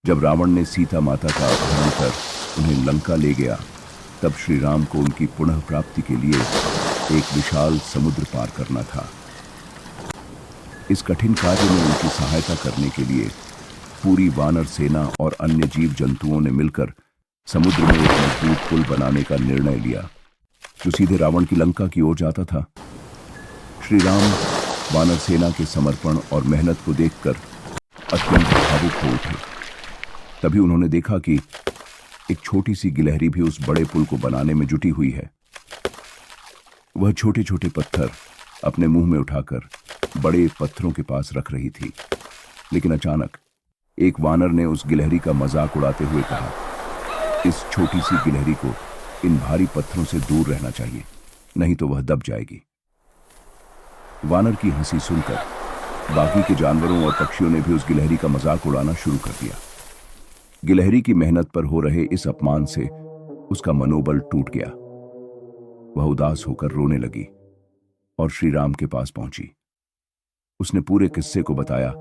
जब रावण ने सीता माता का अपहरण कर उन्हें लंका ले गया, तब श्री राम को उनकी पुनः प्राप्ति के लिए एक विशाल समुद्र पार करना था। इस कठिन कार्य में उनकी सहायता करने के लिए पूरी वानर सेना और अन्य जीव जंतुओं ने मिलकर समुद्र में एक मजबूत पुल बनाने का निर्णय लिया, जो सीधे रावण की लंका की ओर जाता था। श्री राम वानर सेना के समर्पण और मेहनत को देखकर अत्यंत भावुक हो उठे। तभी उन्होंने देखा कि एक छोटी सी गिलहरी भी उस बड़े पुल को बनाने में जुटी हुई है। वह छोटे छोटे पत्थर अपने मुंह में उठाकर बड़े पत्थरों के पास रख रही थी, लेकिन अचानक एक वानर ने उस गिलहरी का मजाक उड़ाते हुए कहा, इस छोटी सी गिलहरी को इन भारी पत्थरों से दूर रहना चाहिए, नहीं तो वह दब जाएगी। वानर की हंसी सुनकर बाकी के जानवरों और पक्षियों ने भी उस गिलहरी का मजाक उड़ाना शुरू कर दिया। गिलहरी की मेहनत पर हो रहे इस अपमान से उसका मनोबल टूट गया। वह उदास होकर रोने लगी और श्री राम के पास पहुंची। उसने पूरे किस्से को बताया,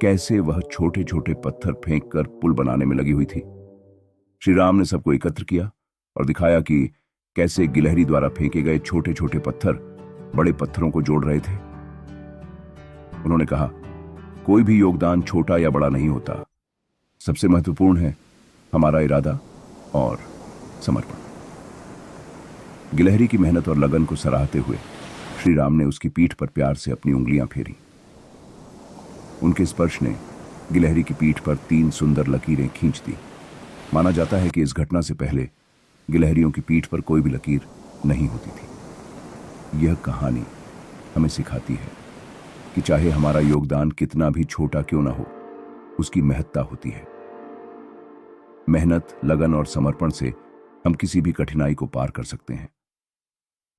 कैसे वह छोटे छोटे पत्थर फेंककर पुल बनाने में लगी हुई थी। श्री राम ने सबको एकत्र किया और दिखाया कि कैसे गिलहरी द्वारा फेंके गए छोटे छोटे पत्थर बड़े पत्थरों को जोड़ रहे थे। उन्होंने कहा, कोई भी योगदान छोटा या बड़ा नहीं होता, सबसे महत्वपूर्ण है हमारा इरादा और समर्पण। गिलहरी की मेहनत और लगन को सराहते हुए श्री राम ने उसकी पीठ पर प्यार से अपनी उंगलियां फेरी। उनके स्पर्श ने गिलहरी की पीठ पर 3 सुंदर लकीरें खींच दी। माना जाता है कि इस घटना से पहले गिलहरियों की पीठ पर कोई भी लकीर नहीं होती थी। यह कहानी हमें सिखाती है कि चाहे हमारा योगदान कितना भी छोटा क्यों ना हो, उसकी महत्ता होती है। मेहनत, लगन और समर्पण से हम किसी भी कठिनाई को पार कर सकते हैं।